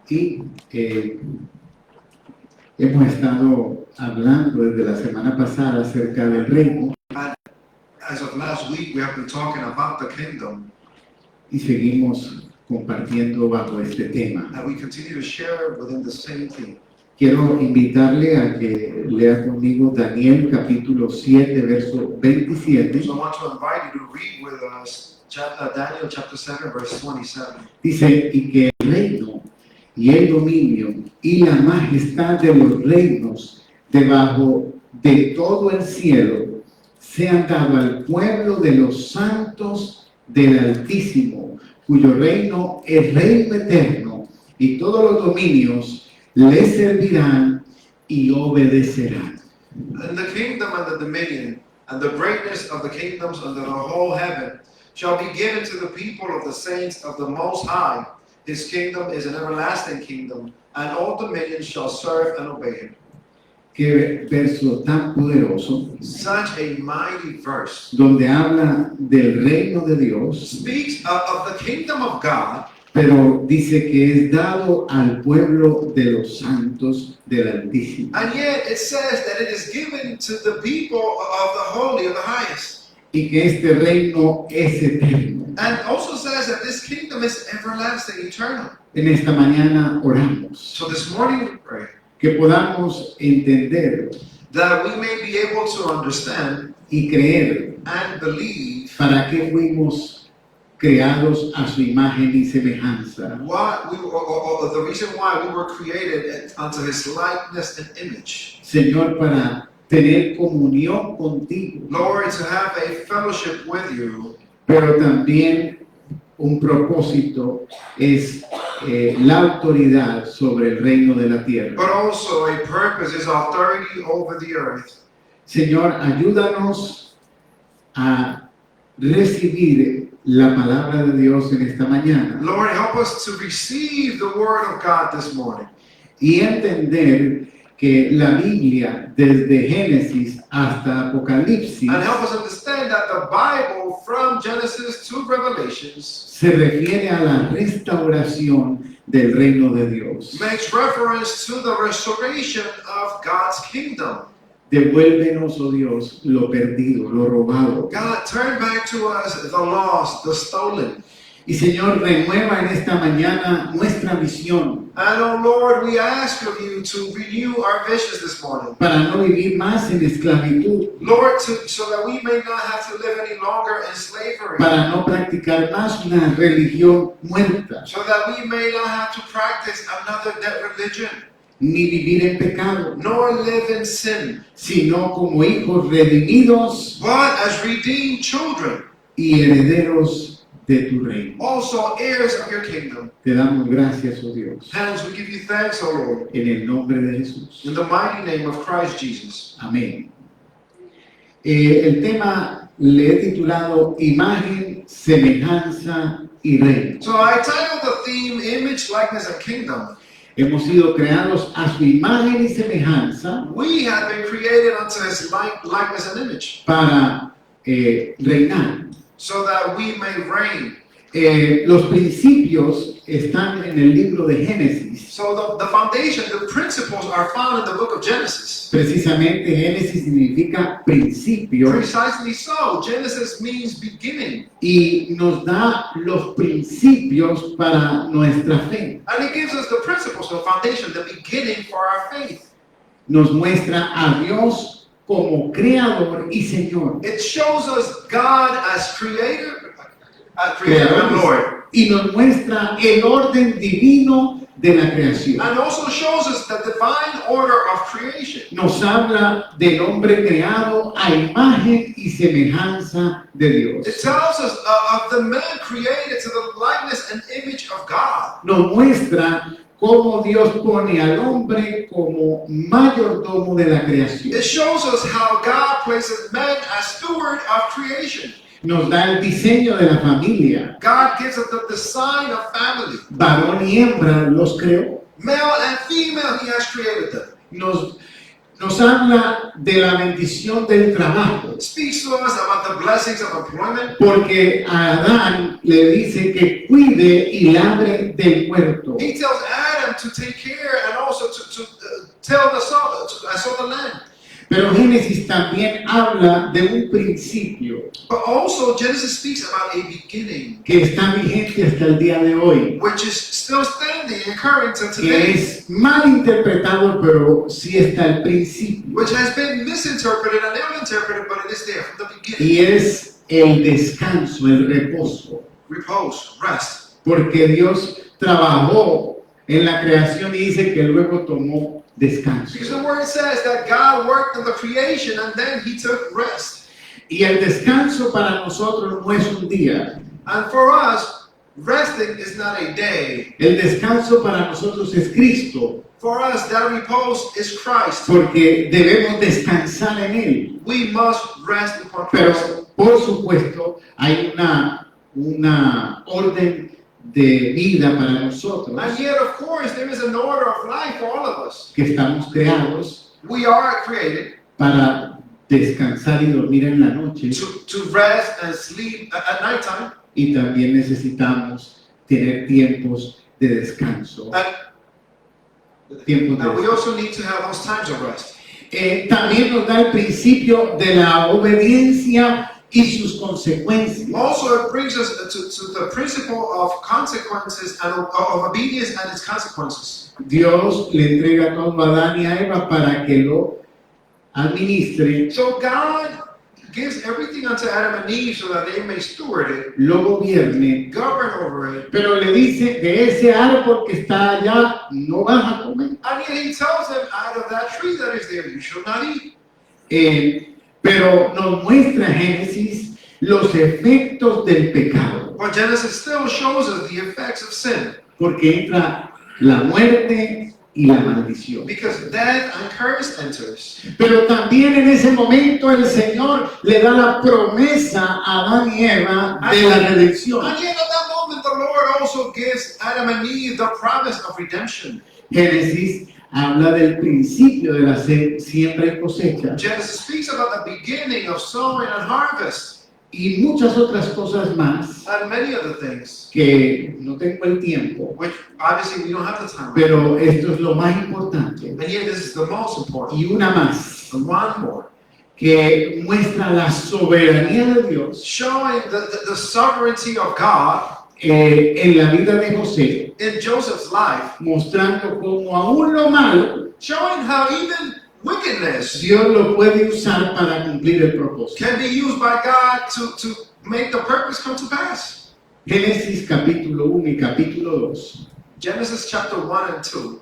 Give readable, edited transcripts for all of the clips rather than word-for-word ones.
Y hemos estado hablando desde la semana pasada acerca del reino. As of last week, we have been talking about the kingdom. Y seguimos compartiendo bajo este tema. And we continue to share within the same theme. Quiero invitarle a que lea conmigo Daniel capítulo 7, verso 27. So I want to invite you to read with us Daniel chapter 7, verse 27. Dice, y que el reino y el dominio y la majestad de los reinos debajo de todo el cielo sean dado al pueblo de los santos del Altísimo, cuyo reino es reino eterno, y todos los dominios le servirán y obedecerán. And the kingdom and the dominion and the greatness of the kingdoms under the whole heaven shall be given to the people of the saints of the Most High. His kingdom is an everlasting kingdom, and all dominions shall serve and obey him. Qué verso tan poderoso, Such a mighty verse. donde habla del reino de Dios, Speaks of the kingdom of God, pero dice que es dado al pueblo de los santos del Altísimo. and yet it says that it is given to the people of the holy, of the highest. Y que este reino es eterno. And also says that this kingdom is everlasting, eternal. En esta mañana oramos, So this morning we pray que podamos entender that we may be able to understand y creer and believe para qué fuimos creados a su imagen y semejanza. why we or the reason why we were created unto his likeness and image. Señor, para tener comunión contigo, Lord, to have a fellowship with you, pero también un propósito es la autoridad sobre el reino de la tierra. but also a purpose is authority over the earth. Señor, ayúdanos a recibir la palabra de Dios en esta mañana Lord, help us to receive the word of God this morning y entender que la Biblia, desde Génesis hasta Apocalipsis, and help us understand that the Bible from Genesis to Revelations se refiere a la restauración del reino de Dios. makes reference to the restoration of God's kingdom. Devuélvenos, oh Dios, lo perdido, lo robado. God, turn back to us the lost, the stolen. Y Señor, renueva en esta mañana nuestra visión And oh Lord, we ask of you to renew our visions this morning. para no vivir más en esclavitud, Lord, so that we may not have to live any longer in slavery. para no practicar más una religión muerta, So that we may not have to practice another dead religion, ni vivir en pecado, nor live in sin, sino como hijos redimidos but as redeemed children, y herederos de tu reino. also heirs of your kingdom. Te damos gracias, oh Dios, Hence, we give you thanks, O Lord, en el nombre de Jesús. in the mighty name of Christ Jesus. Amén. El tema le he titulado Imagen, Semejanza y Reino. So I titled the theme, Image, Likeness, and Kingdom. Hemos sido creados a su imagen y semejanza We have been created unto his likeness and image, para reinar. so that we may reign. Los principios están en el libro de Génesis. So the foundation, the principles are found in the book of Genesis. Precisamente Génesis significa principio Precisely so. Genesis means beginning. y nos da los principios para nuestra fe. And it gives us the principles, the foundation, the beginning for our faith. Nos muestra a Dios como creador y Señor. It shows us God as creator and Lord. Y nos muestra el orden divino de la creación. And also shows us the divine order of creation. Nos habla del hombre creado a imagen y semejanza de It Dios. tells us of the man created to the likeness and image of God. Nos muestra cómo Dios pone al hombre como mayordomo de la creación. It shows us how God places man as steward of creation. Nos da el diseño de la familia. God gives us the design of family. Varón y hembra los creó. Male and female, he has created them. Nos nos habla de la bendición del trabajo, It speaks to us about the blessings of employment, porque a Adán le dice que cuide y labre del huerto. he tells Adam to take care and also to tell the soil, to sow the land. Pero Génesis también habla de un principio But also Genesis speaks about a beginning, que está vigente hasta el día de hoy, which is still standing and current to que today, es mal interpretado, pero sí está el principio, which has been misinterpreted and ill-interpreted, but it is there from the beginning. y es el descanso, el reposo, Repose, rest. porque Dios trabajó en la creación y dice que luego tomó descanso. Because the word says that God worked in the creation and then he took rest. Y el descanso para nosotros no es un día, And for us, resting is not a day. el descanso para nosotros es Cristo, For us, that repose is Christ. porque debemos descansar en Él. We must rest upon Christ. Pero por supuesto hay una orden de vida para nosotros And yet, of course, there is an order of life for all of us. que estamos creados We are created para descansar y dormir en la noche, to rest and sleep at nighttime. y también necesitamos tener tiempos de descanso. Tiempos de And we descanso. also need to have those times of rest. También nos da el principio de la obediencia y sus consecuencias. Also, it brings us to the principle of consequences and of obedience and its consequences. Dios le entrega todo a Adán y a Eva para que lo administre, So God gives everything unto Adam and Eve so that they may steward it, lo gobierne, govern over it. pero le dice de ese árbol que está allá no vas a comer. And yet he tells them, out of that tree that is there, you shall not eat. Pero nos muestra Génesis los efectos del pecado, But Genesis still shows us the effects of sin. porque entra la muerte y la maldición. Because death and curse enters. Pero también en ese momento el Señor le da la promesa a Adán y Eva de la redención. And yet at that moment, the Lord also gives Adam and Eve the promise of redemption. Génesis habla del principio de la siembra y cosecha Genesis speaks about the beginning of sowing and harvest y muchas otras cosas más and many other things, que no tengo el tiempo, which obviously we don't have the time. pero esto es lo más importante. And yet this is the most important. Y una más, And one more, que muestra la soberanía de Dios showing the sovereignty of God en la vida de José, in Joseph's life, mostrando cómo aún lo malo showing how even wickedness Dios lo puede usar para cumplir el propósito. can be used by God to make the purpose come to pass. Génesis capítulo 1 y capítulo 2 Genesis chapter 1 and 2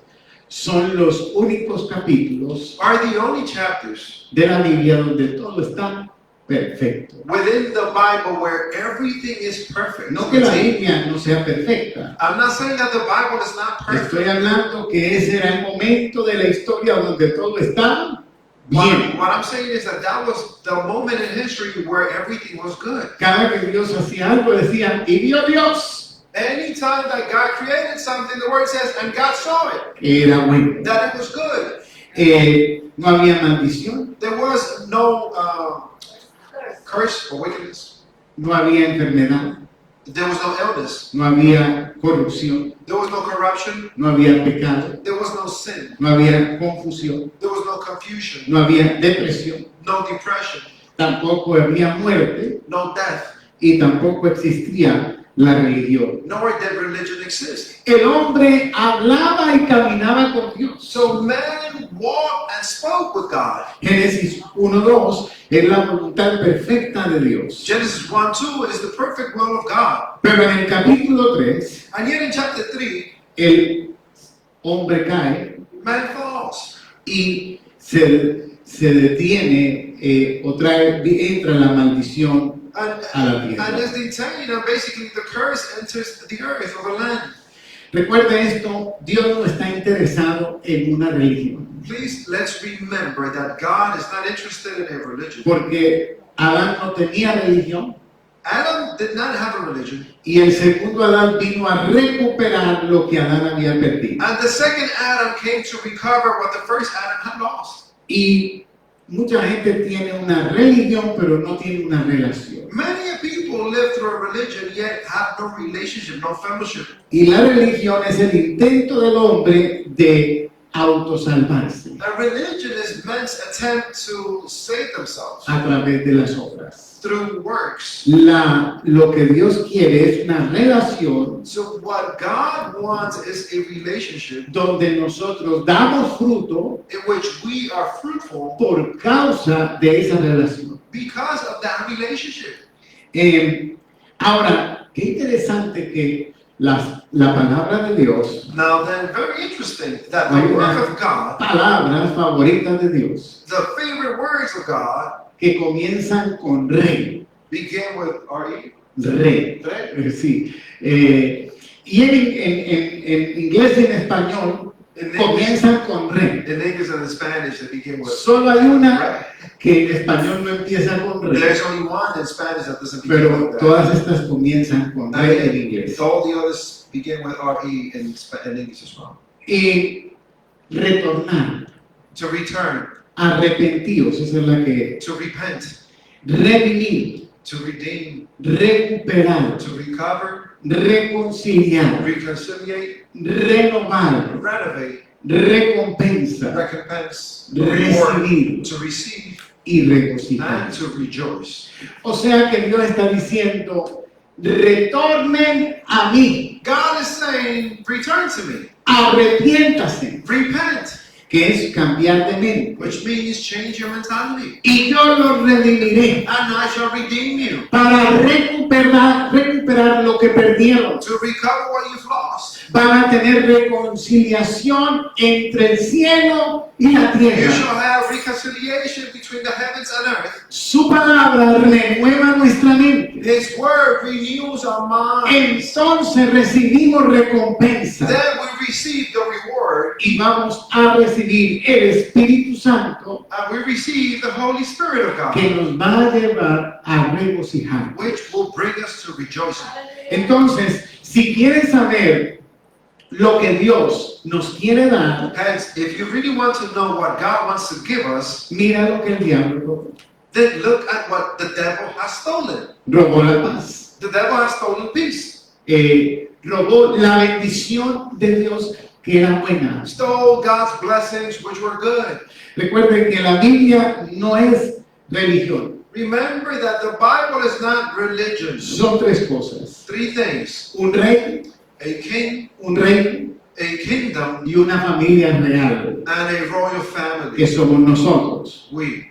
son los únicos capítulos are the only chapters de la Biblia donde todo está perfecto. within the Bible where everything is perfect. No que la Biblia no sea perfecta. I'm not saying that the Bible is not Estoy perfect. hablando que ese era el momento de la historia donde todo está bien. What I'm saying is that was the moment in history where everything was good. Cada que Dios hacía algo decía, y vio Dios, Anytime that God created something, the word says, and God saw it, era bueno. that it was good. No había maldición, There was no curse or wickedness. no había enfermedad, There was no illness. no había corrupción, There was no corruption. no había pecado, There was no sin. no había confusión, There was no confusion. no había depresión, No depression. tampoco había muerte No death. y tampoco existía la religión. Nor did religion exist. El hombre hablaba y caminaba con Dios. So man walked and spoke with God. Génesis 1:2 es la voluntad perfecta de Dios. Genesis 1:2 is the perfect will of God. Pero en el capítulo 3, And yet in chapter 3, el hombre cae man falls. y se detiene entra la maldición And, a la tierra. and is detained, and basically the curse enters the earth or the land. Recuerde esto, Dios no está interesado en una religión, Please, let's remember that God is not interested in a religion. porque Adán no tenía religión Adam did not have a religion. y el segundo Adán vino a recuperar lo que Adán había perdido. And the second Adam came to recover what the first Adam had lost. Y mucha gente tiene una religión, pero no tiene una relación. Many people live through a religion yet have no relationship, no fellowship. Y la religión es el intento del hombre de autosalvarse A religion is men's attempt to save themselves a través de las obras. through works. Lo que Dios quiere es una relación So what God wants is a relationship donde nosotros damos fruto in which we are fruitful por causa de esa relación. because of that relationship. Ahora, qué interesante que la palabra de Dios, Now then, very interesting that the word of God, palabras favoritas de Dios, the favorite words of God, que comienzan con rey. begin with R-E. Rey. Sí. Y en inglés y en español In English, comienzan con rey. in English and in Spanish, they begin with Solo hay una right. que en español no empieza con rey, There's only one in Spanish that doesn't begin pero with that. todas estas comienzan con rey en inglés. All the others begin with R-E in English as well. Y retornar, To return, arrepentidos, esa es la que, to repent, redimir, to redeem, recuperar, to recover, reconciliar, reconciliate, renovar, renovate, recompensa, recompense, reward, recibir to receive, y regocijar. and to rejoice. O sea que Dios está diciendo, retornen a mí, God is saying, return to me, arrepiéntase, repent, que es cambiar de mente, which means change your mentality. y yo los redimiré And I shall redeem you, para recuperar lo que perdieron. to recover what you've lost. Van a tener reconciliación entre el cielo y la You tierra. shall have reconciliation between the heavens and earth. Su palabra renueva nuestra mente. His word renews our minds. Entonces recibimos recompensa Then we receive the reward, y vamos a recibir el Espíritu Santo and we receive the Holy Spirit of God, que nos va a llevar a regocijar. which will bring us to rejoicing. Entonces, si quieren saber lo que Dios nos quiere dar, Hence, if you really want to know what God wants to give us, mira lo que el diablo robó. then look at what the devil has stolen. Robó la paz, The devil has stolen peace, robó la bendición de Dios que era buena. stole God's blessings, which were good. Recuerden que la Biblia no es religión, Remember that the Bible is not religion. son tres cosas: Three things: un rey, a king, un reino a kingdom, y una familia real, and a royal que family. somos nosotros. We.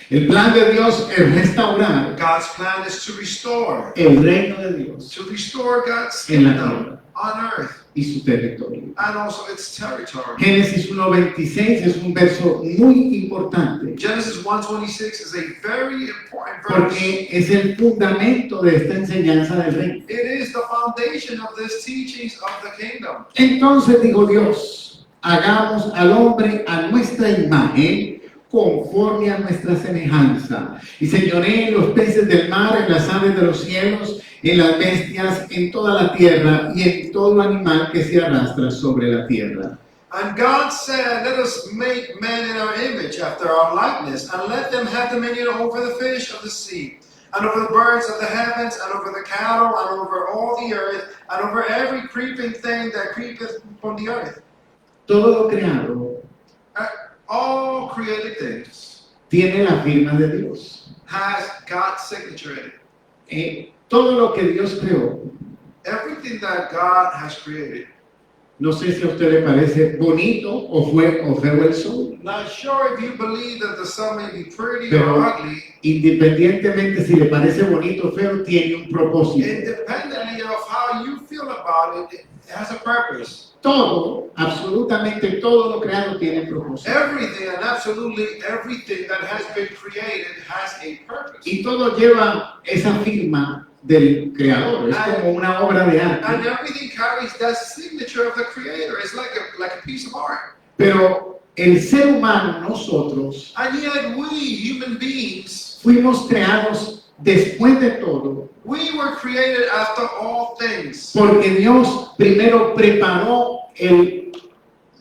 El plan de Dios es restaurar God's plan is to restore el reino de Dios God's en la kingdom tierra on earth y su territorio. and also its territory. Génesis 1:26 es un verso muy importante Genesis 1:26 is a very important verse. porque es el fundamento de esta enseñanza del reino. It is the foundation of this teachings of the kingdom. Entonces dijo Dios, hagamos al hombre a nuestra imagen, conforme a nuestra semejanza, y señoree en los peces del mar, en las aves de los cielos, en las bestias, en toda la tierra y en todo animal que se arrastra sobre la tierra. And God said, let us make man in our image after our likeness, and let them have dominion over the fish of the sea, and over the birds of the heavens, and over the cattle, and over all the earth, and over every creeping thing that creepeth from the earth. Todo lo creado All created things tiene la firma de Dios. has God's signature in it. Todo lo que Dios creó, Everything that God has created. no sé si a usted le parece bonito o feo el sol, Not sure if you believe that the sun may be pretty Pero- or ugly, independientemente si le parece bonito o feo, tiene un propósito. independently of how you feel about it, it has a purpose. Todo, absolutamente todo lo creado tiene propósito. Everything and absolutely everything that has been created has a purpose. Y todo lleva esa firma del creador, es como una obra de And arte. everything carries that signature of the creator. It's like a piece of art. Pero el ser humano, nosotros, And yet we, human beings, fuimos creados después de todo, we were created after all things. porque Dios primero preparó el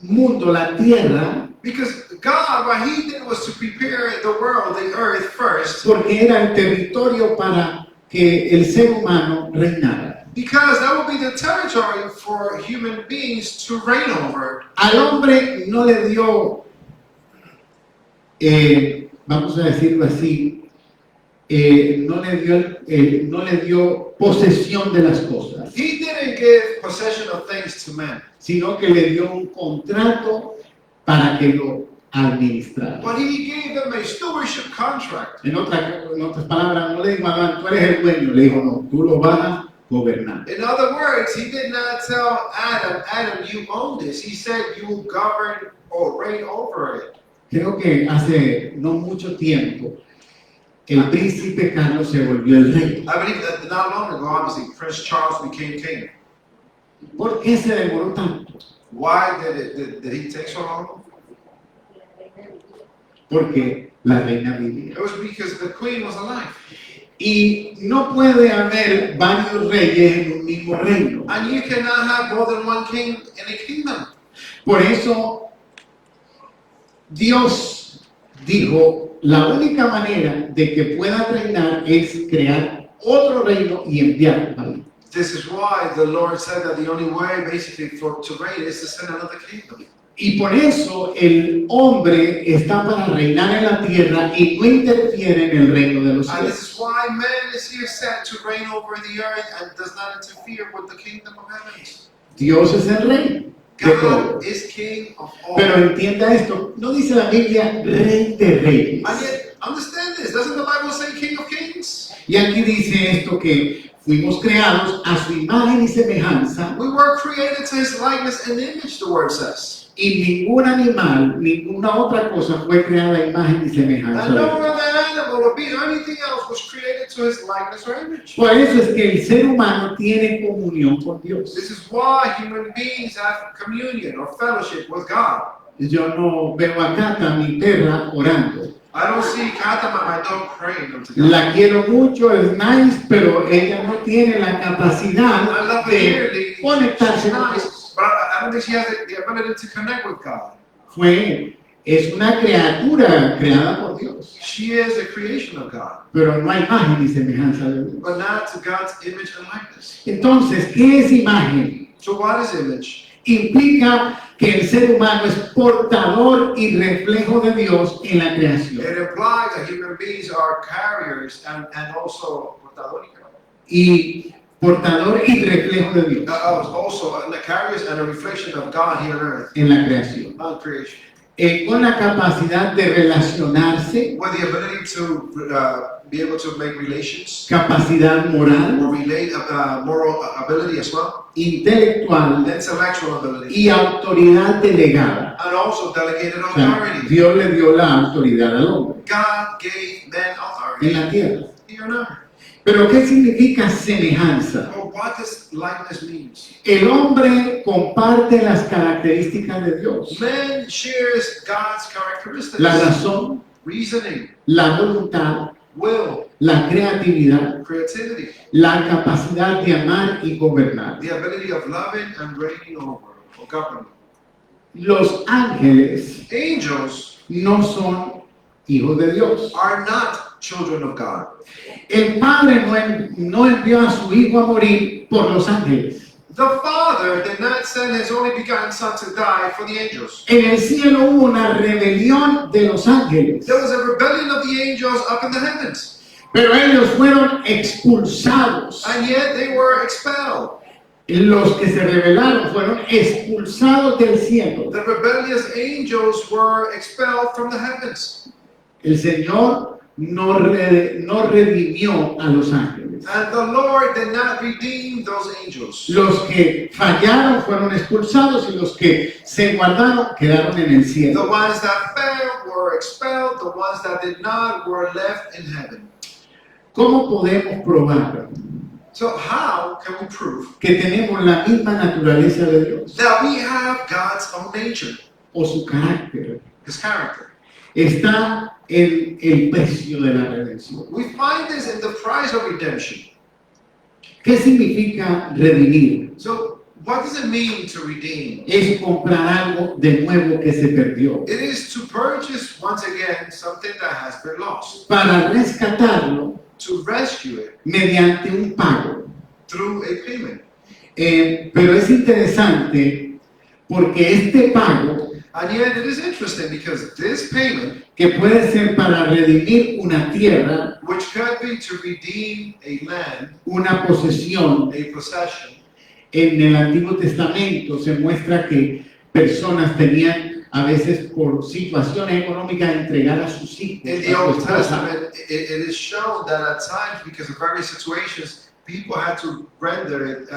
mundo, la tierra, Because God, what He did was to prepare the world, the earth first, porque era el territorio para que el ser humano reinara. because that would be the territory for human beings to reign over. Al hombre no le dio, vamos a decirlo así, no le dio posesión de las cosas, He didn't give possession of things to men, sino que le dio un contrato para que lo administrara. but He gave them a stewardship contract. En otras palabras, no le dijo a Adán, tú eres el dueño, le dijo, no, tú lo vas a gobernar. In other words, He did not tell Adam, Adam, you own this. He said, you will govern or reign over it. Creo que hace no mucho tiempo el príncipe Carlos se volvió el rey. I believe that not long ago, obviously, Prince Charles became king. ¿Por qué se demoró tanto? Why did he take so long? Porque la reina vivía. It was because the queen was alive. Y no puede haber varios reyes en un mismo reino. And you cannot have more than one king in a kingdom. Por eso Dios dijo, la única manera de que pueda reinar es crear otro reino y enviarlo a él. This is why the Lord said that the only way basically to reign is to send another kingdom. Y por eso el hombre está para reinar en la tierra y no interfiere en el reino de los And this cielos. is why man is here set to reign over the earth and does not interfere with the kingdom of heaven. Dios es el rey de todo. God is king of all. Pero entienda esto, no dice la Biblia rey de reyes. And yet, understand this. Doesn't the Bible say king of kings? Y aquí dice esto que fuimos creados a su imagen y semejanza We were created to his likeness and image, the word says. y ningún animal, ninguna otra cosa fue creada a imagen y semejanza And de no Dios. other animal or being or anything else was created to his likeness or image. Por eso es que el ser humano tiene comunión con Dios. This is why human beings have communion or fellowship with God. Yo no veo a Cata, mi perra, orando. I don't see Katama, my dog, praying unto God. La quiero mucho, es nice, pero ella no tiene la I capacidad love her de dearly. conectarse She's con nice, Dios. but I don't think she has the ability to connect with God. Es una criatura creada por Dios, She is a creation of God, pero no hay imagen ni semejanza de Dios. but not to God's image and likeness. Entonces, ¿qué es imagen? So what is image? Implica que el ser humano es portador y reflejo de Dios en la creación. It implies that human beings are carriers and also Portador y reflejo de Dios the carriers and a reflection of God here on earth, en la creación. not creation. Con la capacidad de relacionarse, With the ability to be able to make relations, capacidad moral, or relate moral ability as well, intelectual intellectual ability, y autoridad delegada. and also delegated O sea, authority. Dios le dio la autoridad al hombre God gave men en authority la tierra. here on earth. Pero ¿qué significa semejanza? Well, what does likeness mean? El hombre comparte las características de Dios, Man shares God's characteristics, la razón, reasoning, la voluntad, will, la creatividad, creativity, la capacidad de amar y gobernar. the ability of loving and reigning over or governing. Los ángeles Angels no son hijos de Dios. are not children of God. El Padre no envió a su Hijo a morir por los ángeles. The Father did not send His only begotten Son to die for the angels. En el cielo hubo una rebelión de los ángeles, There was a rebellion of the angels up in the heavens, pero ellos fueron expulsados. and yet they were expelled. Los que se rebelaron fueron expulsados del cielo. The rebellious angels were expelled from the heavens, El Señor no redimió a los ángeles. and the Lord did not redeem those angels. Los que fallaron fueron expulsados y los que se guardaron quedaron en el The cielo. ones that failed were expelled, the ones that did not were left in heaven. ¿Cómo podemos probar So how can we prove que tenemos la misma naturaleza de Dios that we have God's own nature, o su carácter? His character? Está en el precio de la redención. We find this in the price of redemption. ¿Qué significa redimir? So What does it mean to redeem? Es comprar algo de nuevo que se perdió. It is to purchase once again something that has been lost, Para rescatarlo to rescue it mediante un pago. through a payment. Pero es interesante porque este pago, And yet it is interesting because this payment, que puede ser para redimir una tierra, which could be to redeem a land, una posesión, a possession, en el Antiguo Testamento se muestra que personas tenían a veces por situaciones económicas entregar a sus hijos. in the Old Testament, it is shown that at times, because of various situations, people had to render it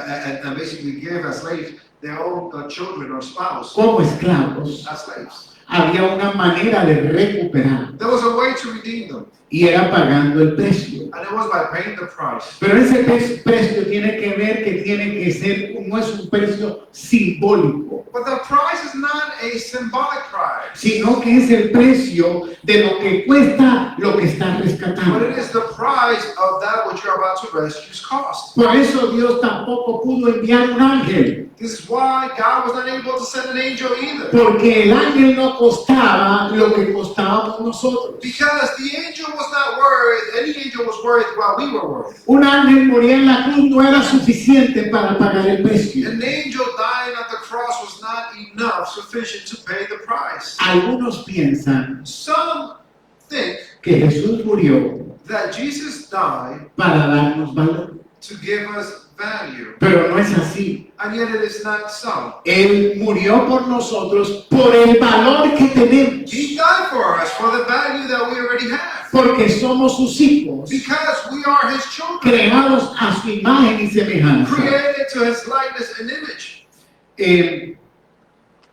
and basically give as slaves their own children or spouse Como esclavos, as slaves. había una manera de recuperar There was a way to redeem them, y era pagando el precio. and it was by paying the price. Pero ese precio tiene que ver que tiene que ser, no es un precio simbólico, But the price is not a symbolic price, sino que es el precio de lo que cuesta lo que está but rescatando. it is the price of that which you're about to rescue's cost. Por eso Dios tampoco pudo enviar un ángel, This is why God was not able to send an angel either. porque el ángel no costaba lo que costábamos nosotros. Because the angel was not worth, any angel was worth what we were worth. Un ángel morir en la cruz no era suficiente para pagar el precio. An angel dying at the cross was not enough, sufficient to pay the price. Algunos piensan Some think que Jesús murió that Jesus died para darnos valor, to give us value, pero no es así. and yet it is not so. Él murió por nosotros por el valor que tenemos, He died for us for the value that we already have, porque somos sus hijos, because we are His children, creados a su imagen y semejanza. created to His likeness and image.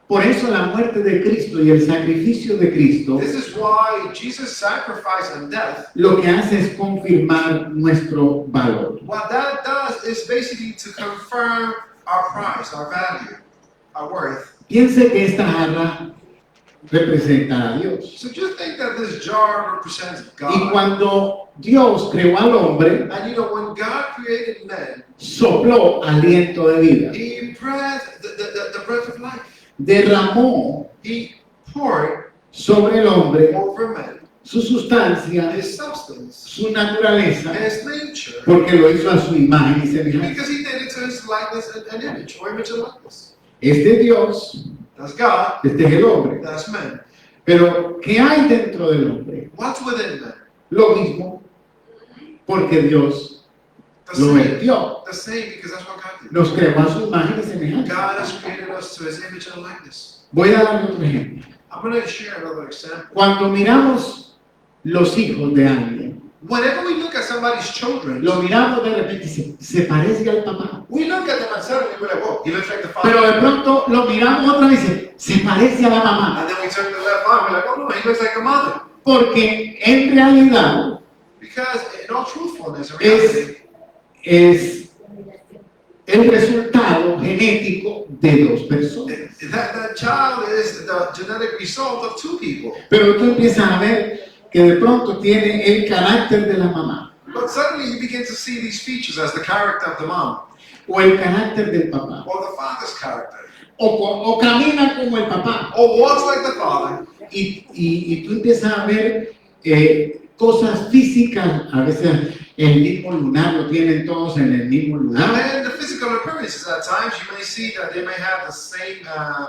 Por eso la muerte de Cristo y el sacrificio de Cristo This is why Jesus' sacrifice and death, lo que hace es confirmar nuestro valor. what that does is basically to confirm our price, our value, our worth. Piense que esta jarra representa a Dios. So just think that this jar represents Y God. cuando Dios creó al hombre, And you know, when God created man, sopló aliento de vida, He breathed the breath of life. derramó He poured sobre el hombre over man su sustancia, His substance, su naturaleza, His nature, porque lo hizo a su imagen y semejanza. because He did it to His likeness and image, or image and likeness. Este Dios, That's God, este es el hombre. that's man. Pero, ¿qué hay dentro del hombre? What's within man? Lo mismo, porque Dios The lo same. vertió. The same, because that's what God did. Nos creó a su imagen y semejanza. God has created us to His image and likeness. Voy a dar otro ejemplo. I'm going to share another example. Cuando miramos los hijos de alguien, Whenever we look at somebody's children, lo miramos de repente y se parece al papá. we look at them and suddenly we're like, whoa, he looks like the Pero father. de pronto lo miramos otra vez y se parece a la mamá. And then we turn to the left arm, we're like, oh no, he looks like a mother. Porque en realidad Because in all truthfulness, in reality, es el resultado genético de dos personas. that child is the genetic result of two people. Pero tú empiezas a ver que de pronto tiene el carácter de la mamá But suddenly you begin to see these features as the character of the mom o el carácter del papá or the father's character, o camina como el papá or walks like the father. y tú empiezas a ver cosas físicas, a veces el mismo lunar lo tienen todos en el mismo And lugar, then the physical appearances, at times you may see that they may have the same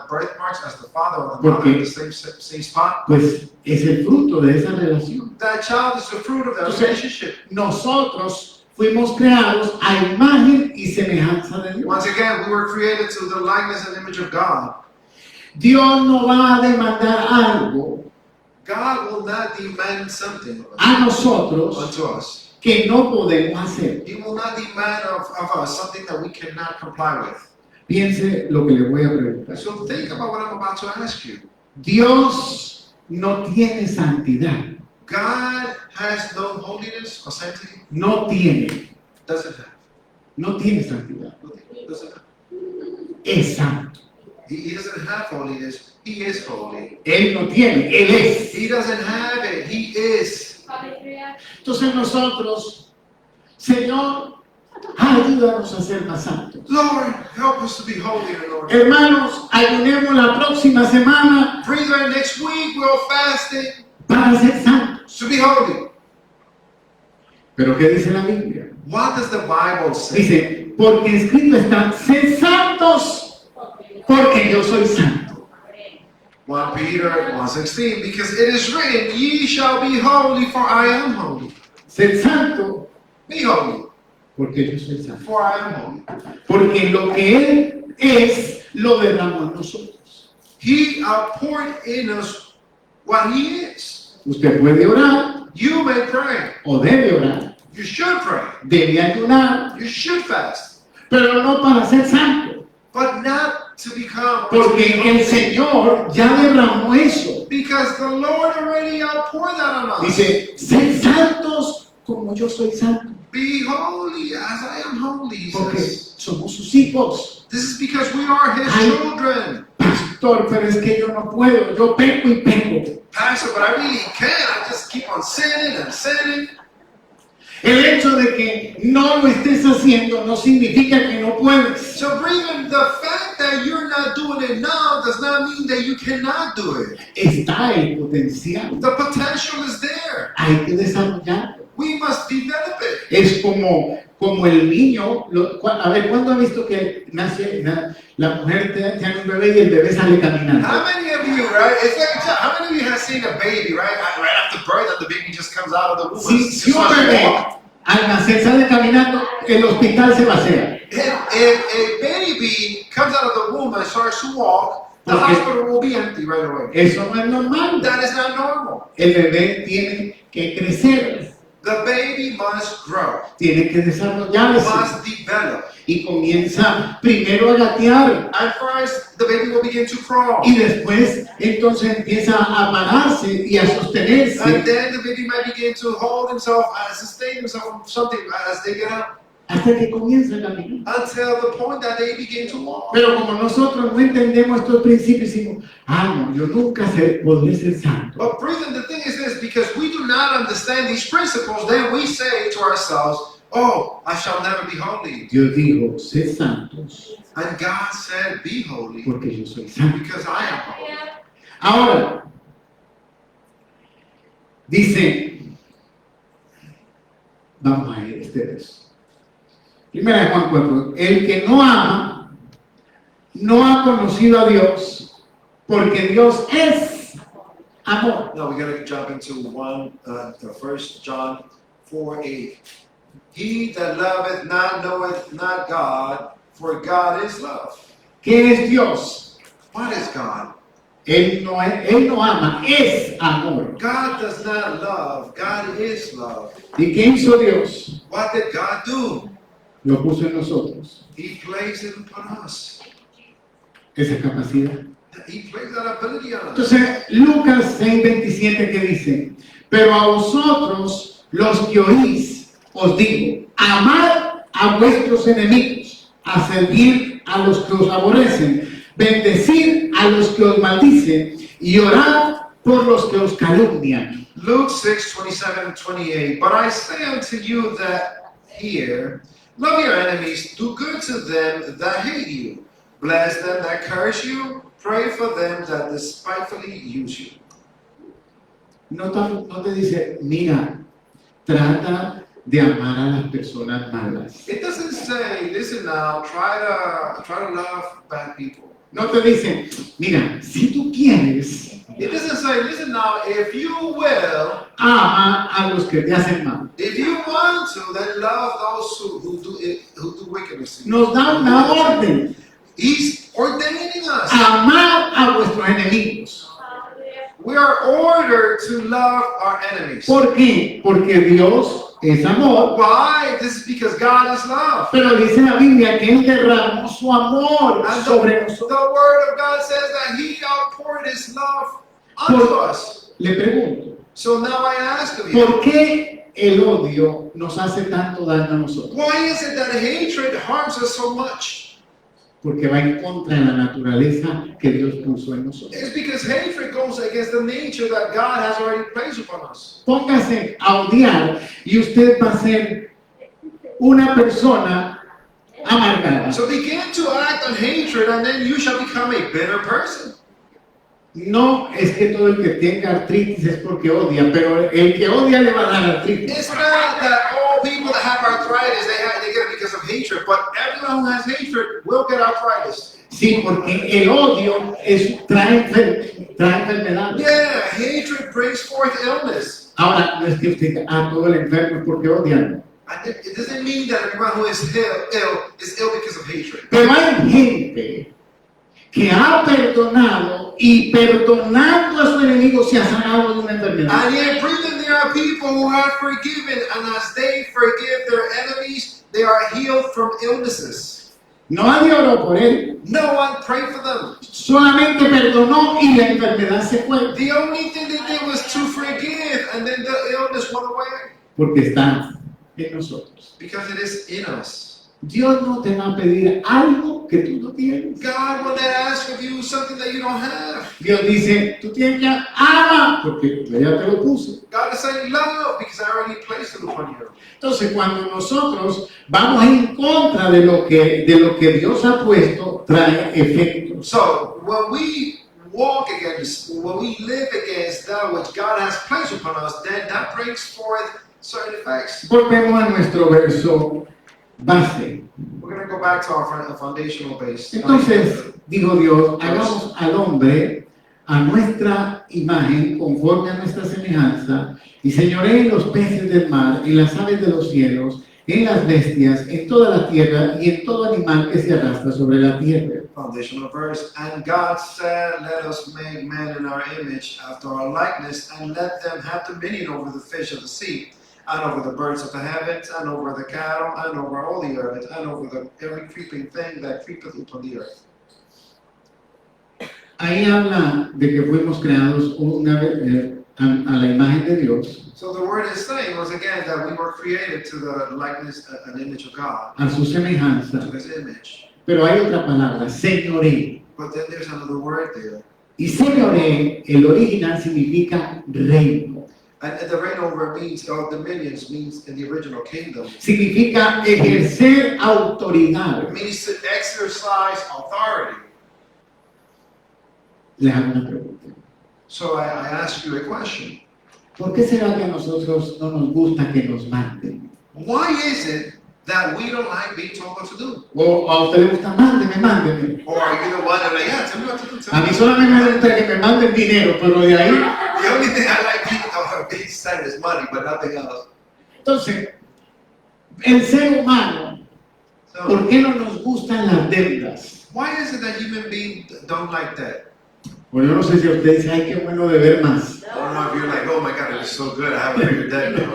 birthmarks as the father or the mother in the same spot. pues es el fruto de esa relación. That child is the fruit of that Entonces, relationship. nosotros fuimos creados a imagen y semejanza de Dios. Once again, we were created to the likeness and image of God. Dios no va a demandar algo God will not demand something of us, a nosotros unto us. que no podemos hacer. He will not demand of us something that we cannot comply with. Piense lo que le voy a preguntar. So think about what I'm about to ask you. Dios no tiene santidad. God has no holiness or sanctity. No tiene. Doesn't have. No tiene santidad. Doesn't have. Es santo. He doesn't have holiness. He is holy. Él no tiene. Él es. He doesn't have it. He is. Entonces nosotros, Señor, Ayúdanos a ser más santos. Lord, help us to be holier, Lord. Hermanos, ayunemos la próxima semana Brethren, next week we're fasting para ser santos. to be holy. Pero ¿qué dice la Biblia? What does the Bible say? Dice, porque escrito está, sed santos, porque yo soy santo. 1 Peter 1:16, because it is written, ye shall be holy, for I am holy. Sed santo, Be holy, porque yo soy santo. for I am holy. Porque lo que Él es, lo derramó en nosotros. He outpoured in us what he is. Usted puede orar, You may pray. o debe orar, You should pray. debe ayunar, You should fast. pero no para ser santo. But not to become Porque el Señor ya derramó eso. because the Lord already outpoured that on us. Dice, sed santos como yo soy santo. Be holy as I am holy. He Porque says. somos sus hijos. This is because we are his Ay. children. Pastor, pero es que yo no puedo. Yo peco y peco. Pastor, but I really can't. I just keep on sinning and sinning. El hecho de que no lo estés haciendo no significa que no puedes. So, even the fact that you're not doing it now does not mean that you cannot do it. Está el potencial. The potential is there. Hay que desarrollarlo. We must develop it. Es como el niño. A ver, ¿cuándo ha visto que nace la mujer tiene un bebé y el bebé sale caminando? How many of you, right? It's like a child. How many of you have seen a baby, right? Right after birth, and the baby just comes out of the womb. and Si just un starts to bebé walk? al nacer sale caminando, el hospital se vacía. If a baby comes out of the womb and starts to walk, the Okay. hospital will be empty right away. Eso no es normal. That is not normal. El bebé tiene que crecer, The baby must grow, tiene que desarrollarse must develop. y comienza primero a gatear At first, the baby will begin to crawl. y después entonces empieza a pararse y a And sostenerse then the baby might begin to hold himself and sustain himself from something as they get up hasta que comienza a caminar. until the point that they begin to walk. Pero como nosotros no entendemos estos principios, decimos, no, yo nunca podré ser santo. But brethren, the thing is this, because we do not understand these principles, then we say to ourselves, oh, I shall never be holy. Dios dijo, sed santos, And God said, be holy, porque yo soy santo. because I am holy. Ahora, dice, vamos a ir ustedes. Primera de Juan 4, el que no ama, no ha conocido a Dios, porque Dios es amor. Now we're going to jump into 1 John 4:8. He that loveth not knoweth not God, for God is love. ¿Qué es Dios? What is God? Él no ama, es amor. God does not love. God is love. ¿Y qué hizo Dios? What did God do? Lo puso en nosotros, He placed it upon us. esa capacidad. He placed that ability on us. Entonces, Lucas 6:27 que dice, pero a vosotros los que oís, os digo, amad a vuestros enemigos, haced bien a los que os aborrecen, bendecid a los que os maldicen y orad por los que os calumnian. Luke 6:27-28. But I say unto you that hear, love your enemies, do good to them that hate you, bless them that curse you, pray for them that despitefully use you. No te dice, mira, trata de amar a las personas malas. It doesn't say, listen now, try to love bad people. No te dice, mira, si tú quieres, It doesn't say, listen now, if you will, ama a los que te hacen mal. if you want to, then love those who do wickedness. Nos da una orden, He's ordaining us. amar a vuestros enemigos. We are ordered to love our enemies. ¿Por qué? Porque Dios es amor. Why? This is because God is love. Pero dice la Biblia que Él derramó su amor And sobre the nosotros. word of God says that He outpoured His love unto us. Le pregunto, So now I ask of you, ¿por qué el odio nos hace tanto daño a nosotros? why is it that hatred harms us so much? Porque va en contra de la naturaleza que Dios puso en nosotros. It's because hatred goes against the nature that God has already placed upon us. Póngase a odiar y usted va a ser una persona amargada. So begin to act on hatred, and then you shall become a bitter person. No es que todo el que tenga artritis es porque odia, pero el que odia le va a dar artritis. It's not that all people that have arthritis, they get it because of hatred, but everyone who has hatred will get arthritis. Sí, porque el odio trae enfermedad. Yeah, hatred brings forth illness. Ahora, no es que usted todo el enfermo es porque odian. And it doesn't mean that everyone who is ill is ill because of hatred. Pero hay gente que ha perdonado y perdonando a su enemigo se ha sanado de una enfermedad. And yet, then there are people who have forgiven, and as they forgive their enemies, they are healed from illnesses. Nadie oró por él, No one prayed for them. solamente perdonó y la enfermedad se fue. The only thing they did was to forgive, and then the illness went away. Porque está en nosotros. Because it is in us. Dios no te va a pedir algo que tú no tienes. God will not ask of you something that you don't have. Dios dice, tú tienes que ama, porque yo ya te lo puse. God is saying love because I already placed it upon you. Entonces, cuando nosotros vamos en contra de lo que Dios ha puesto, trae efectos. So when we when we live against that which God has placed upon us, then that brings forth certain effects. Volvemos a nuestro verso base. We're going to go back to our foundational base. Entonces, dijo Dios, hagamos al hombre a nuestra imagen, conforme a nuestra semejanza, y señoree en los peces del mar, en las aves de los cielos, en las bestias, en toda la tierra y en todo animal que se arrastra sobre la tierra. Foundational verse. And God said, let us make man in our image, after our likeness, and let them have dominion over the fish of the sea, and over the birds of the heavens, and over the cattle, and over all the earth, and over every creeping thing that creepeth upon the earth. Ahí habla de que fuimos creados a la imagen de Dios, So the word is saying once again that we were created to the likeness and image of God, a su semejanza. to His image. Pero hay otra palabra, señoré. But then there's another word there. Y señoré, el original significa reino. And the reign over means, or dominions means in the original kingdom. Significa ejercer autoridad. It means to exercise authority. Les hago una pregunta. So I ask you a question. ¿Por qué será que a nosotros no nos gusta que nos manden? Why is it that we don't like being told what to do? O a usted le gusta, mándeme. Or are you the one that like, yeah, tell me what to do. A mí solamente me gusta que me manden dinero, pero de ahí. The only thing I like being sent is money, but nothing else. Entonces, el ser humano, So ¿por qué no nos gustan las deudas? why is it that human beings don't like that? Bueno, yo no sé si usted dice, ay, qué bueno de ver más. I don't know if you're like, oh my God, it is so good, I have a bigger debt now.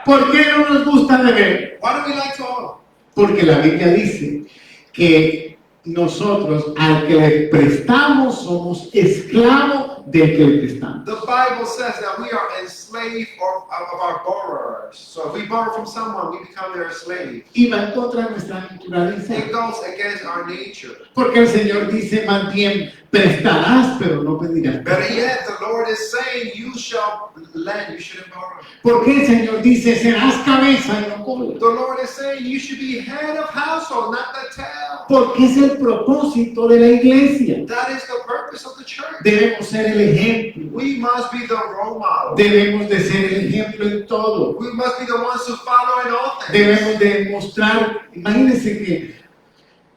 ¿Por qué no nos gusta de ver? Why do we like to owe? Porque la Biblia dice que nosotros al que le prestamos somos esclavos del que le prestamos. The Bible says that we are enslaved of our borrowers. So if we borrow from someone, we become their slave. Y va en contra de nuestra naturaleza. It goes against our nature. Porque el Señor dice más bien, prestarás, pero no pedirás. Better yet, the Lord is saying, you shall lend, you shouldn't borrow. Porque el Señor dice, serás cabeza y no cola. The Lord is saying, you should be head of household, not the tail. Porque es el propósito de la iglesia. That is the purpose of the church. Debemos ser el ejemplo. We must be the role model. Debemos de ser el ejemplo en todo. We must be the ones to follow in all things. Debemos de mostrar, imagínense que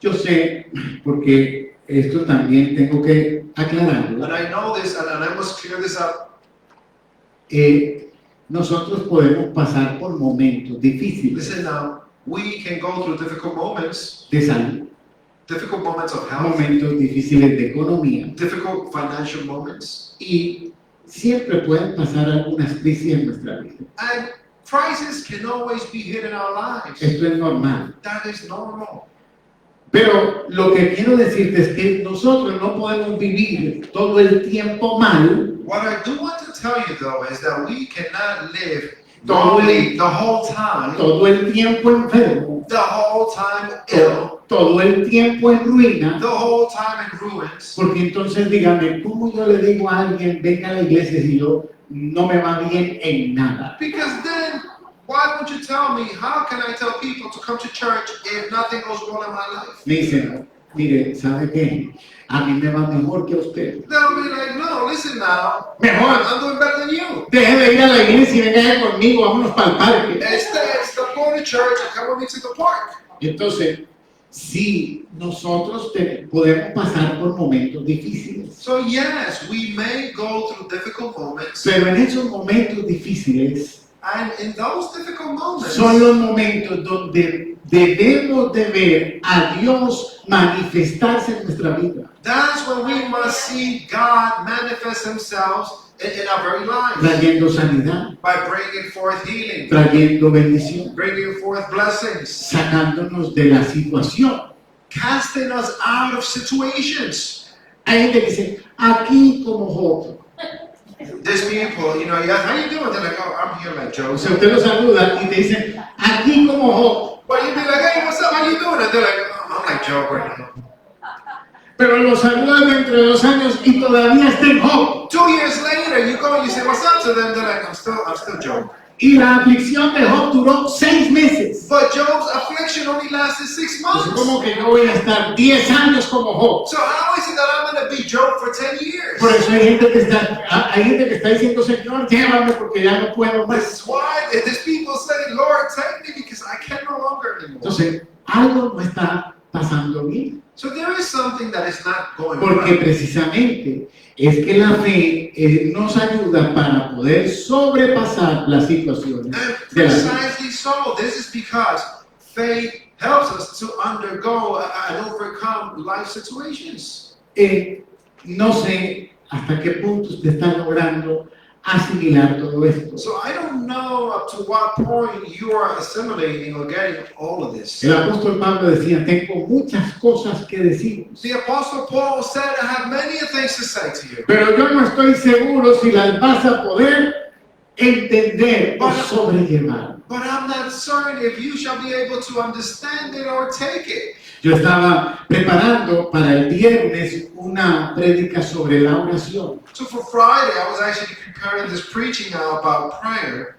yo sé, porque esto también tengo que aclararlo, And I know this, and I must clear this up. nosotros podemos pasar por momentos difíciles Listen now, we can go through difficult moments, de salud, difficult moments of health, momentos difíciles de economía difficult financial moments, y siempre pueden pasar algunas crisis en nuestra vida. and crises can always be hit in our lives. Esto es normal. That is normal. Pero lo que quiero decirte es que nosotros no podemos vivir todo el tiempo mal. What I do want to tell you though is that we cannot live Todo normally the whole time, todo el tiempo enfermo, the whole time ill, todo el tiempo en ruina, the whole time in ruins. porque entonces dígame, ¿cómo yo le digo a alguien, venga a la iglesia si yo no me va bien en nada? Because then, Why won't you tell me? How can I tell people to come to church if nothing goes wrong in my life? Me dicen, mire, ¿sabe qué? A mí me va mejor que a usted. They'll be like, no, listen now. Mejor. I'm doing better than you. Deje de ir a la iglesia y venga conmigo, vámonos para el parque. Instead, stop going to church and come with me to the park. Entonces, sí, nosotros podemos pasar por momentos difíciles. So yes, we may go through difficult moments, Pero en esos momentos difíciles and in those difficult moments, son los momentos donde debemos de ver a Dios manifestarse en nuestra vida, that's when we must see God manifest Himself in our very lives trayendo sanidad, by bringing forth healing, trayendo bendición, bringing forth blessings, sacándonos de la situación. casting us out of situations. Hay gente que dice, aquí como Job. These people, you know, yeah, how you doing? They're like, oh, I'm here like O sea, Joseph. usted lo saluda y te dicen, aquí como Job. But you'd be like, hey, what's up? How you doing? And they're like, oh, I'm like Job right now. Pero lo saludan dentro de 2 años y todavía está en Job. 2 years later, you go and you say, what's up to them? They're like, I'm still Job. Y la aflicción de Job duró 6 meses. But Job's affliction only lasted 6 months. Entonces, ¿cómo que yo voy a estar 10 años como Job? So how is it that I'm going to be Job for 10 years? Por eso hay gente que está diciendo, Señor, llévame porque ya no puedo más. This is why these people say, Lord, take me because I can no longer anymore. Entonces, algo no está pasando bien. So there is something that is not going Porque right. precisamente es que la fe nos ayuda para poder sobrepasar las situaciones And de la vida. precisely so, this is because faith helps us to undergo and overcome life situations. No sé hasta qué punto usted está logrando asimilar todo esto. So I don't know up to what point you are assimilating or getting all of this. El apóstol Pablo decía, tengo muchas cosas que decir, The Apostle Paul said, I have many things to say to you. pero yo no estoy seguro si las vas a poder entender o sobrellevar. But I'm not certain if you shall be able to understand it or take it. Yo estaba preparando para el viernes una prédica sobre la oración, So for Friday, I was actually preparing this preaching now about prayer.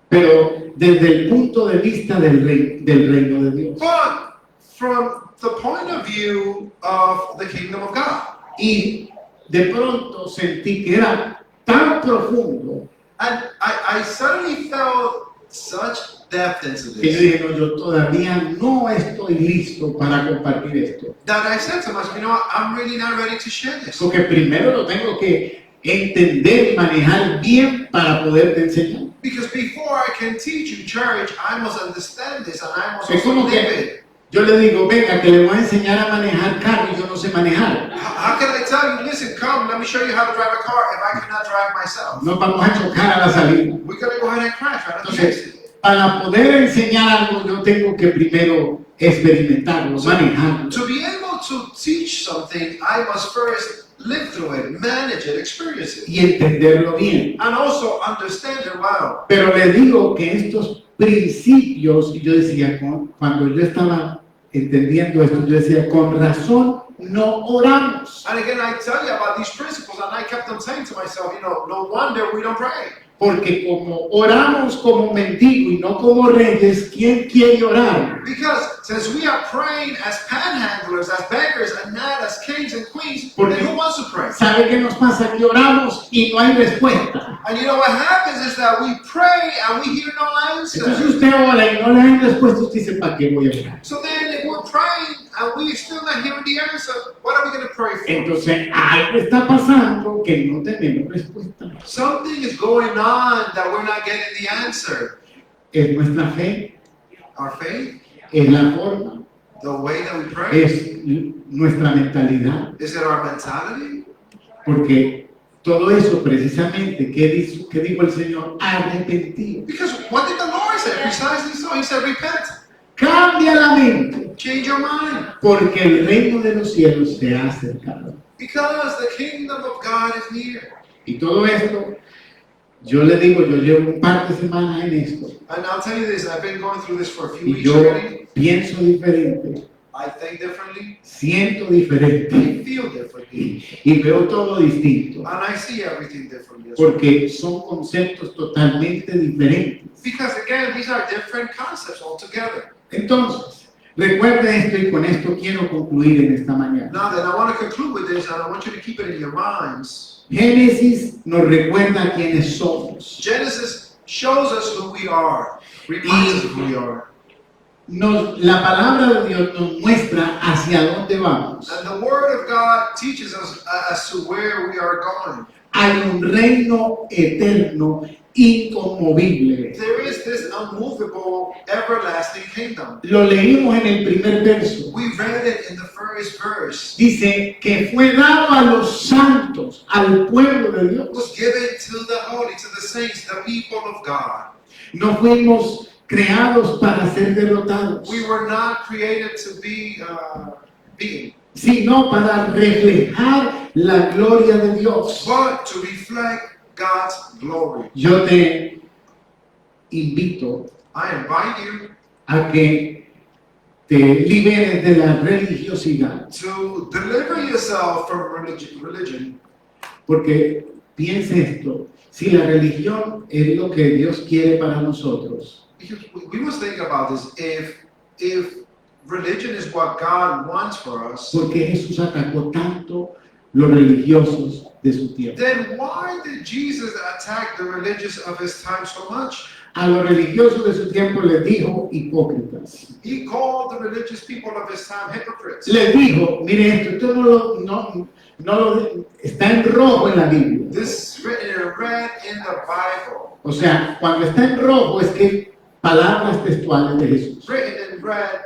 pero desde el punto de vista del reino de Dios. But from the point of view of the kingdom of God. Y de pronto sentí que era tan profundo And I suddenly felt such depth into que yo this dije, no, yo todavía no estoy listo para compartir esto. that I said to myself, you know what, I'm really not ready to share this. Porque primero lo tengo que entender y manejar bien para poderte enseñar. Because before I can teach you church, I must understand this and I must Es also como live que it. yo le digo, venga, que le voy a enseñar a manejar carro y yo no sé manejar. How can I tell you, listen, come, let me show you how to drive a car if I cannot drive myself? Nos vamos a chocar a la salida. We're going to go ahead and crash right at the Entonces, exit. para poder enseñar algo, yo tengo que primero experimentarlo, manejarlo. To be able to teach something, I must first live through it, manage it, experience it, Y entenderlo bien. and also understand it well. Pero le digo que estos principios, y yo decía, cuando yo estaba entendiendo esto, yo decía, con razón no oramos. And again, I tell you about these principles, and I kept on saying to myself, you know, no wonder we don't pray. Porque como oramos como mendigos y no como reyes, ¿quién quiere orar? Because since we are praying as panhandlers, as beggars, and not as kings and queens, Porque- then who wants to pray? ¿Sabe qué nos pasa? Que oramos y no hay respuesta. And you know what happens is that we pray and we hear no Entonces answer. usted ora y no le dan respuesta, usted dice, ¿para qué voy a orar? So then if we're praying and we still not hearing the answer, what are we going to pray for? Entonces algo está pasando que no tenemos respuesta. Something is going on that we're not getting the answer. Es nuestra fe, Our faith, es la forma, the way that we pray, es nuestra mentalidad. is it our mentality? Porque todo eso precisamente, ¿qué dijo el Señor? Arrepentido. Because what did the Lord say? Precisely so. He said, repent, Cambia la mente, change your mind. porque el reino de los cielos se ha acercado. Because the kingdom of God is near. Y todo esto, yo le digo, yo llevo un par de semanas en esto. And I'll tell you this, I've been going through this for a few Y weeks yo already. pienso diferente, I think differently, siento diferente I feel differently, y veo todo distinto, and I see everything differently as well. porque son conceptos totalmente diferentes. Because again, these are different concepts altogether. Entonces, recuerde esto y con esto quiero concluir en esta mañana. Now then, I want to conclude with this, and I want you to keep it in your minds. Génesis nos recuerda quiénes somos. Genesis shows us who we are, reminds us who we are. La palabra de Dios nos muestra hacia dónde vamos. And the Word of God teaches us as to where we are going. Hay un reino eterno, inconmovible. There is this unmovable, everlasting kingdom. Lo leímos en el primer verso. We read it in the first verse. Dice que fue dado a los santos, al pueblo de It Dios. was given to the holy, to the saints, the people of God. No fuimos creados para ser derrotados, We were not created to be beaten, sino para reflejar la gloria de Dios. but to reflect God's glory. Yo te invito I invite you a que te liberes de la religiosidad, to deliver yourself from religion. porque piense esto, si la religión es lo que Dios quiere para nosotros, Because we must think about this. If religion is what God wants for us, ¿por qué Jesús atacó tanto los religiosos de su tiempo? then why did Jesus attack the religious of his time so much? A los religiosos de su tiempo les dijo hipócritas. He called the religious people of his time hypocrites. Les dijo, mire esto está en rojo en la Biblia. This is written in red in the Bible. O sea, cuando está en rojo es que palabras textuales de Jesús. Written in red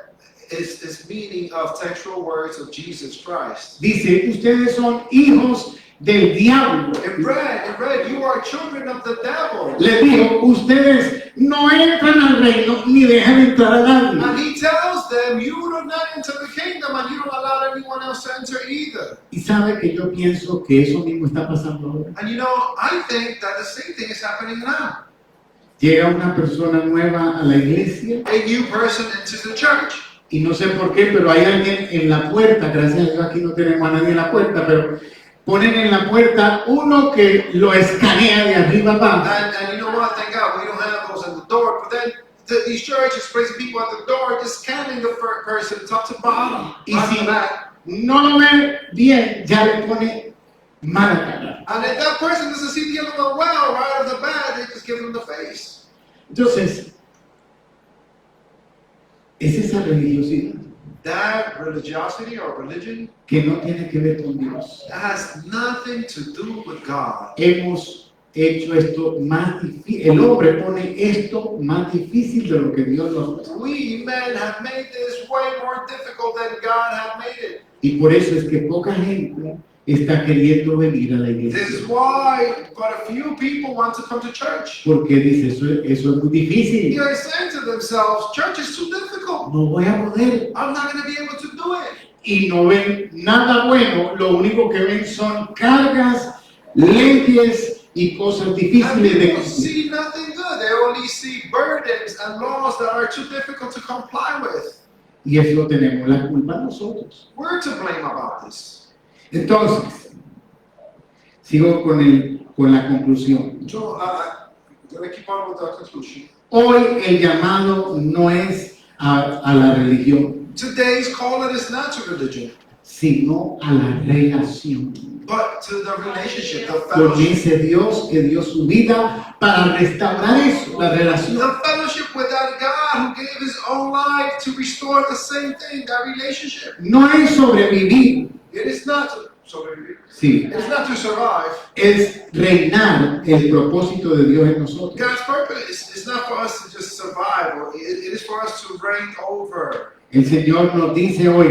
is meaning of textual words of Jesus Christ. Dice, ustedes son hijos del diablo. In red, you are children of the devil. Les dijo, ustedes no entran al reino ni dejan entrar a And nadie. he tells them, you do not enter the kingdom and you don't allow anyone else to enter either. Y sabe que yo pienso que eso mismo está pasando ahora. And you know, I think that the same thing is happening now. Llega una persona nueva a la iglesia A new person enters the church. y no sé por qué, pero hay alguien en la puerta, gracias a Dios aquí no tenemos a nadie en la puerta, pero ponen en la puerta uno que lo escanea de arriba abajo. And you know what? Thank God we don't have those in the door. But then these churches placing people at the door, just scanning the person top to bottom. Y Right si to back. no lo ve bien, ya le pone mala cara. And if that person doesn't see the other one well, right off the bat, they just give them the face. Entonces, es esa religiosidad That religiosity or religion, que no tiene que ver con Dios. that has nothing to do with God. Hemos hecho esto más difícil, el hombre pone esto más difícil de lo que Dios lo hace. We men have made this way more difficult than God had made it. Y por eso es que poca gente está queriendo venir a la This is iglesia. why but a few people want to come to church. Porque dice, eso es muy difícil. They're saying to themselves, church is too difficult. No voy a poder. I'm not going to be able to do it. Y no ven nada bueno, lo único que ven son cargas, leyes y cosas And difíciles de people cumplir. see nothing good. They only see burdens and laws that are too difficult to comply with. Y eso tenemos la culpa nosotros. We're to blame about this. Entonces, sigo con la conclusión. So, I'm going to keep on with the conclusion. Hoy el llamado no es a la religión, Today's call it is not to religion, sino a la relación but to the relationship, the con fellowship. ese Dios que dio su vida para restaurar eso, la relación. The fellowship with that God who gave his own life to restore the same thing, that relationship. No es sobrevivir, It is not to survive. sí, It is not to survive. es reinar el propósito de Dios en nosotros. God's purpose is not for us to just survive. It is for us to reign over. El Señor nos dice hoy,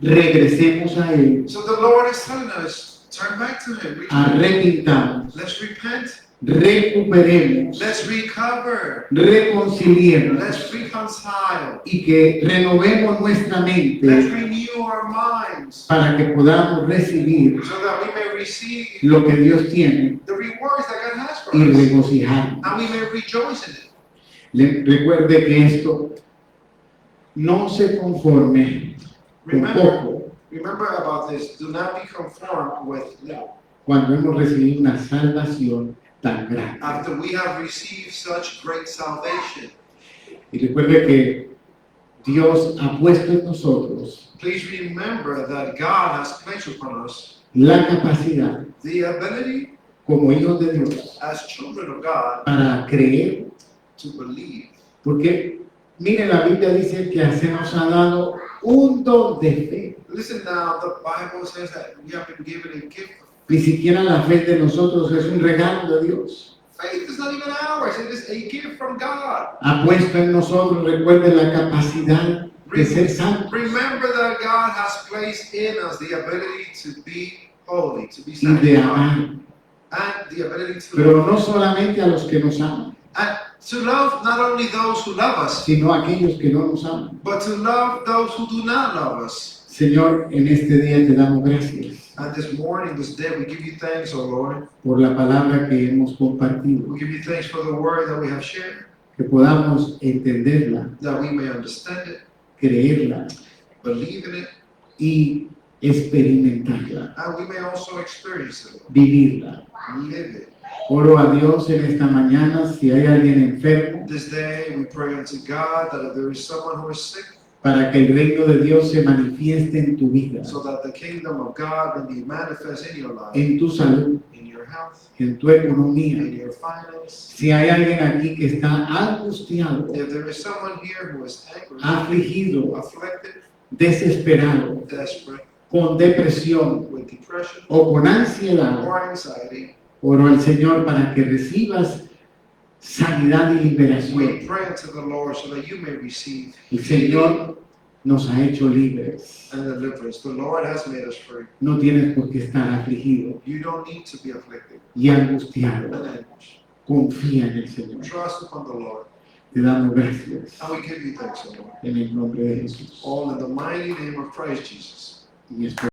regresemos a Él, So the Lord is telling us, turn back to him. arrepintamos, Let's repent. recuperemos, Let's recover. reconciliemos Let's reconcile. y que renovemos nuestra Let's mente renew our minds para que podamos recibir so that we may receive lo que Dios tiene the rewards that God has for y us. regocijarnos. And we may rejoice in it. Recuerde que esto no se conforme con poco Remember about this. Do not be conformed with little. cuando hemos recibido una salvación tan grande. After we have received such great salvation, Y recuerde que Dios ha puesto en nosotros please remember that God has placed upon us la capacidad the ability como hijos de Dios as children of God para creer, to believe. porque mire, la Biblia dice que se nos ha dado un don de fe. Listen now, the Bible says that we have been given a gift of Ni siquiera la fe de nosotros es un regalo de Dios. faith. Is not even ours, it is a gift from God. Ha puesto en nosotros, recuerde, la capacidad de ser santos Remember that God has placed in us the ability to be holy, to be y de sanctified, amar, and the ability to pero love. no solamente a los que nos aman, And to love not only those who love us, sino a aquellos que no nos aman. but to love those who do not love us. Señor, en este día te damos gracias And this morning, this day, we give you thanks, O Lord. por la palabra que hemos compartido, We give you thanks for the word that we have shared, que podamos entenderla, that we may understand it, creerla believe in it, y experimentarla, and we may also experience it, vivirla. live it. Oro a Dios en esta mañana, si hay alguien enfermo, This day, we pray unto God that if there is someone who is sick, para que el reino de Dios se manifieste en tu vida, so that the kingdom of God may be manifest in your life, en tu salud, in your health, en tu economía. in your finance. Si hay alguien aquí que está angustiado, If there is someone here who is angry, afligido, afflicted, desesperado, desperate, con depresión with depression o con ansiedad, or anxiety, oro al Señor para que recibas sanidad y we liberación. pray unto the Lord so that you may receive El Señor nos ha hecho libres. and deliverance. The Lord has made us free. No tienes por qué estar afligido You don't need to be afflicted y angustiado. and anguished. Confía en el Señor. Trust upon the Lord. Te damos gracias And we give you thanks, O Lord. en el nombre de Jesús. All in the mighty name of Christ Jesus. Y espero